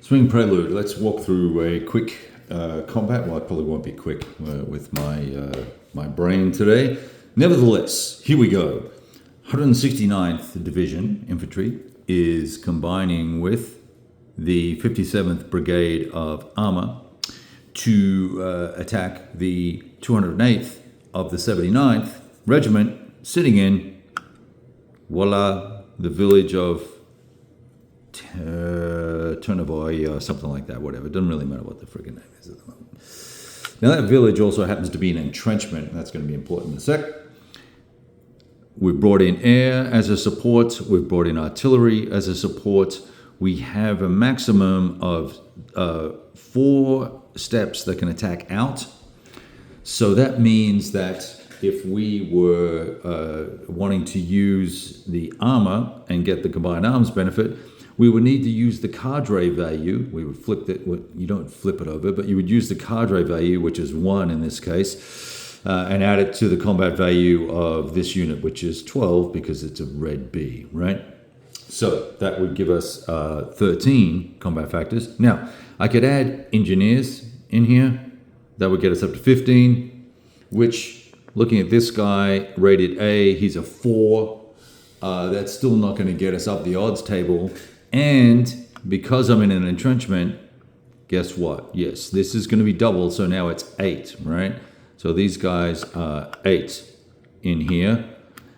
Swing Prelude. Let's walk through a quick combat. Well, it probably won't be quick with my brain today. Nevertheless, here we go. 169th Division Infantry is combining with the 57th Brigade of Armor to attack the 208th of the 79th Regiment, sitting in, voila, the village of Turnovoy or something like that, whatever. It doesn't really matter what the friggin' name is at the moment. Now that village also happens to be an entrenchment, and that's going to be important in a sec. We've brought in air as a support. We've brought in artillery as a support. We have a maximum of 4 steps that can attack out. So that means that if we were wanting to use the armor and get the combined arms benefit, we would need to use the cadre value. We would flip it. You don't flip it over, but you would use the cadre value, which is 1 in this case, and add it to the combat value of this unit, which is 12 because it's a red B, right? So that would give us 13 combat factors. Now, I could add engineers in here. That would get us up to 15, which, looking at this guy, rated A, he's a 4. That's still not going to get us up the odds table. And because I'm in an entrenchment, guess what? Yes, this is going to be double, so now it's 8, right? So these guys are 8 in here,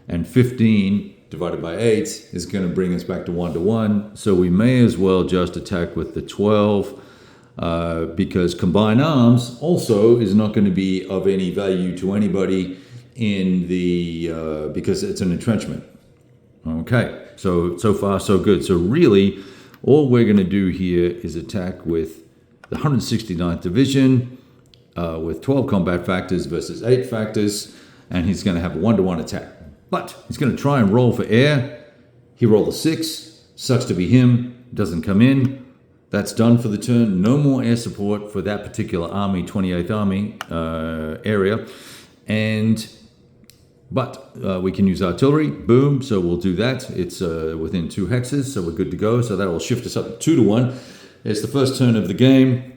and 15 divided by 8 is going to bring us back to 1-to-1. So we may as well just attack with the 12, because combined arms also is not going to be of any value to anybody in the because it's an entrenchment. Okay, so far so good. So really, all we're going to do here is attack with the 169th Division with 12 combat factors versus 8 factors, and he's going to have a 1-to-1 attack. But he's going to try and roll for air. He rolled a 6. Sucks to be him. Doesn't come in. That's done for the turn. No more air support for that particular army, 28th Army area. But we can use artillery. Boom. So we'll do that. It's within 2 hexes, so we're good to go. So that will shift us up to 2-to-1. It's the first turn of the game.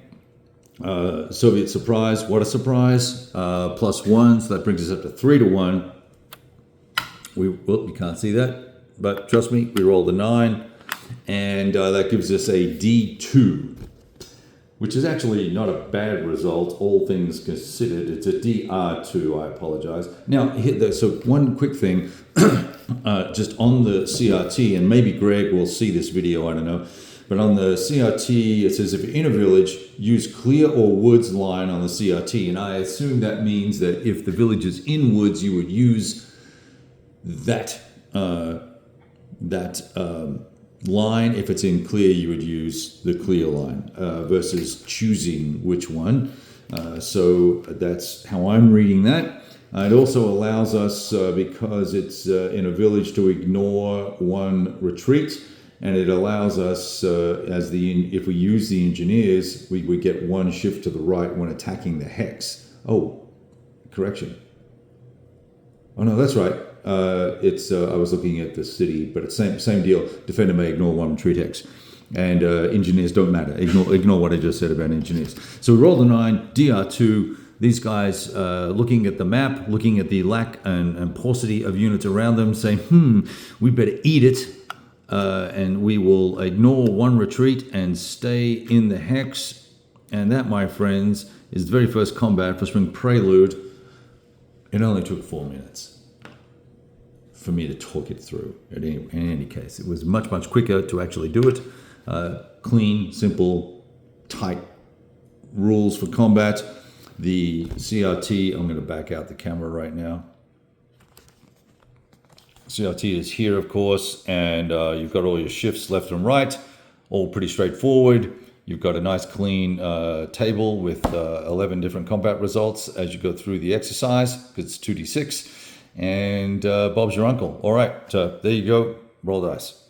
Soviet surprise. What a surprise. +1, so that brings us up to 3-to-1. You can't see that, but trust me, we rolled a 9. And that gives us a D2, which is actually not a bad result, all things considered. It's a DR2, I apologize. Now, so one quick thing, just on the CRT, and maybe Greg will see this video, I don't know, but on the CRT, it says if you're in a village, use clear or woods line on the CRT, and I assume that means that if the village is in woods, you would use that line. If it's in clear, you would use the clear line versus choosing which one. So that's how I'm reading that. It also allows us, because it's in a village, to ignore 1 retreat, and it allows us, if we use the engineers, we get 1 shift to the right when attacking the hex. Oh, correction. Oh no, that's right. I was looking at the city, but it's same deal. Defender may ignore 1 retreat hex, and engineers don't matter. Ignore what I just said about engineers. So we roll the 9, DR2. These guys looking at the map, looking at the lack and paucity of units around them, saying, we better eat it, and we will ignore 1 retreat and stay in the hex. And that, my friends, is the very first combat for Spring Prelude. It only took 4 minutes for me to talk it through. In any case, it was much quicker to actually do it. Clean, simple, tight rules for combat. The CRT, I'm going to back out the camera right now. CRT is here, of course, and you've got all your shifts left and right, all pretty straightforward. You've got a nice clean table with 11 different combat results as you go through the exercise, because it's 2d6. And Bob's your uncle. All right, there you go. Roll dice.